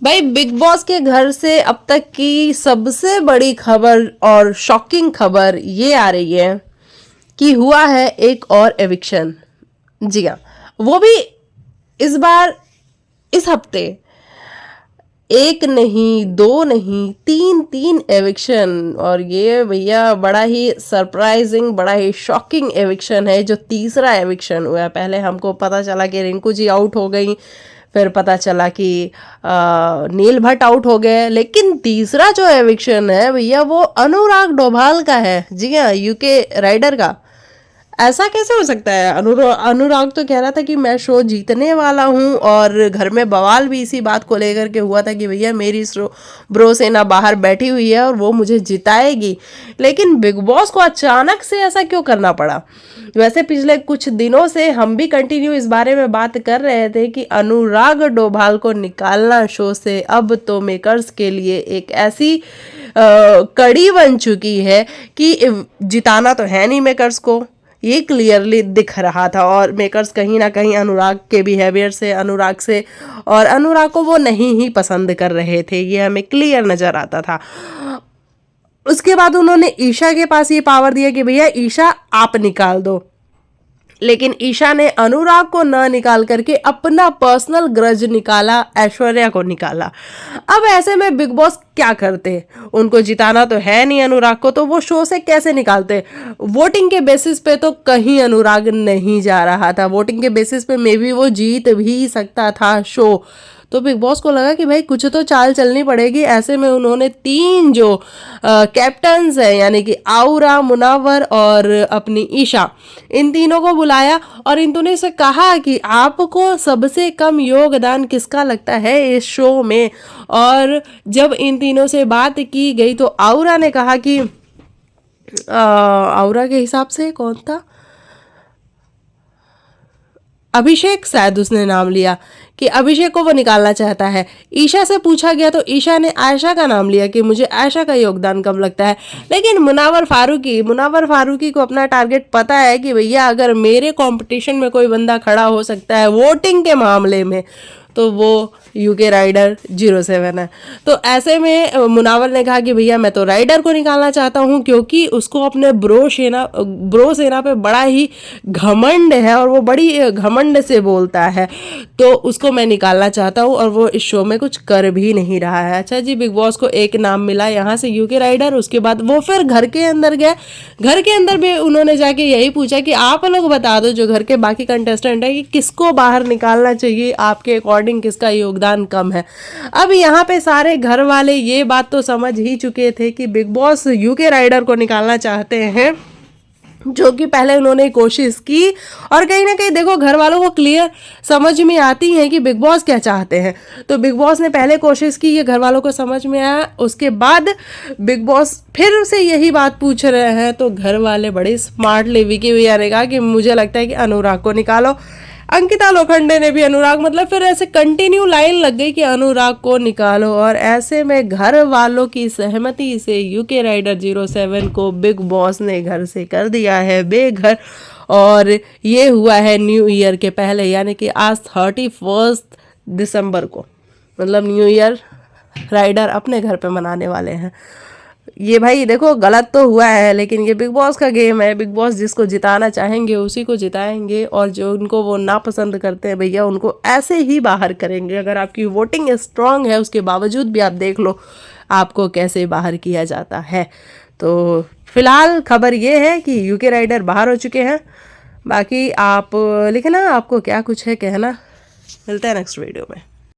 भाई big boss के घर से अब तक की सबसे बड़ी खबर और शॉकिंग खबर ये आ रही है कि हुआ है एक और एविक्शन। जी हाँ, वो भी इस बार इस हफ्ते एक नहीं, दो नहीं, तीन तीन एविक्शन। और ये भैया बड़ा ही सरप्राइजिंग, बड़ा ही शॉकिंग एविक्शन है जो तीसरा एविक्शन हुआ है। पहले हमको पता चला कि रिंकू जी आउट हो गई, फिर पता चला कि नील भट्ट आउट हो गए, लेकिन तीसरा जो एविक्शन है भैया वो अनुराग डोभाल का है। जी हाँ, यूके राइडर का। ऐसा कैसे हो सकता है? अनुराग तो कह रहा था कि मैं शो जीतने वाला हूँ, और घर में बवाल भी इसी बात को लेकर के हुआ था कि भैया मेरी ब्रो सेना बाहर बैठी हुई है और वो मुझे जिताएगी। लेकिन बिग बॉस को अचानक से ऐसा क्यों करना पड़ा? वैसे पिछले कुछ दिनों से हम भी कंटिन्यू इस बारे में बात कर रहे थे कि अनुराग डोभाल को निकालना शो से अब तो मेकर्स के लिए एक ऐसी कड़ी बन चुकी है कि जिताना तो है नहीं मेकर्स को, ये क्लियरली दिख रहा था। और मेकर्स कहीं ना कहीं अनुराग के बिहेवियर से, अनुराग से, और अनुराग को वो नहीं ही पसंद कर रहे थे, ये हमें क्लियर नजर आता था। उसके बाद उन्होंने ईशा के पास ये पावर दिया कि भैया ईशा आप निकाल दो, लेकिन ईशा ने अनुराग को न निकाल करके अपना पर्सनल ग्रज निकाला, ऐश्वर्या को निकाला। अब ऐसे में बिग बॉस क्या करते? उनको जिताना तो है नहीं अनुराग को, तो वो शो से कैसे निकालते? वोटिंग के बेसिस पे तो कहीं अनुराग नहीं जा रहा था, वोटिंग के बेसिस पे मे बी वो जीत भी सकता था शो। तो बिग बॉस को लगा कि भाई कुछ तो चाल चलनी पड़ेगी। ऐसे में उन्होंने तीन जो कैप्टन्स हैं, यानी कि आउरा, मुनावर और अपनी ईशा, इन तीनों को बुलाया और इन तीनों से कहा कि आपको सबसे कम योगदान किसका लगता है इस शो में। और जब इन तीनों से बात की गई तो आउरा ने कहा कि आउरा के हिसाब से कौन था, अभिषेक शायद उसने नाम लिया, कि अभिषेक को वो निकालना चाहता है। ईशा से पूछा गया तो ईशा ने आयशा का नाम लिया कि मुझे आयशा का योगदान कम लगता है। लेकिन मुनावर फारूकी को अपना टारगेट पता है कि भैया अगर मेरे कंपटीशन में कोई बंदा खड़ा हो सकता है वोटिंग के मामले में तो वो यूके राइडर 07 है। तो ऐसे में मुनावर ने कहा कि भैया मैं तो राइडर को निकालना चाहता हूँ, क्योंकि उसको अपने ब्रो सेना पे बड़ा ही घमंड है और वो बड़ी घमंड से बोलता है, तो उसको मैं निकालना चाहता हूँ और वो इस शो में कुछ कर भी नहीं रहा है। अच्छा जी, बिग बॉस को एक नाम मिला यहाँ से, यूके राइडर। उसके बाद वो फिर घर के अंदर गए, घर के अंदर भी उन्होंने जाके यही पूछा कि आप लोग बता दो जो घर के बाकी कंटेस्टेंट है कि किसको बाहर निकालना चाहिए, आपके अकॉर्डिंग किसका योगदान कम है। अब यहाँ पे सारे घर वाले ये बात तो समझ ही चुके थे कि बिग बॉस यूके राइडर को निकालना चाहते हैं, जो कि पहले उन्होंने कोशिश की। और कहीं ना कहीं देखो घर वालों को क्लियर समझ में आती है कि बिग बॉस क्या चाहते हैं। तो बिग बॉस ने पहले कोशिश की, ये घर वालों को समझ में आया। उसके बाद बिग बॉस फिर से यही बात पूछ रहे हैं, तो घर वाले बड़े स्मार्टली, विकी भैया ने कहा कि मुझे लगता है कि अनुराग को निकालो। अंकिता लोखंडे ने भी अनुराग, मतलब फिर ऐसे कंटिन्यू लाइन लग गई कि अनुराग को निकालो। और ऐसे में घर वालों की सहमति से यूके राइडर 07 को बिग बॉस ने घर से कर दिया है बेघर। और ये हुआ है न्यू ईयर के पहले, यानी कि आज 31 दिसंबर को, मतलब न्यू ईयर राइडर अपने घर पे मनाने वाले हैं। ये भाई देखो गलत तो हुआ है, लेकिन ये बिग बॉस का गेम है। बिग बॉस जिसको जिताना चाहेंगे उसी को जिताएंगे, और जो उनको वो नापसंद करते हैं भैया उनको ऐसे ही बाहर करेंगे। अगर आपकी वोटिंग स्ट्रांग है उसके बावजूद भी आप देख लो आपको कैसे बाहर किया जाता है। तो फिलहाल खबर ये है कि यूके राइडर बाहर हो चुके हैं। बाकी आप लिखना आपको क्या कुछ है कहना। मिलते हैं नेक्स्ट वीडियो में।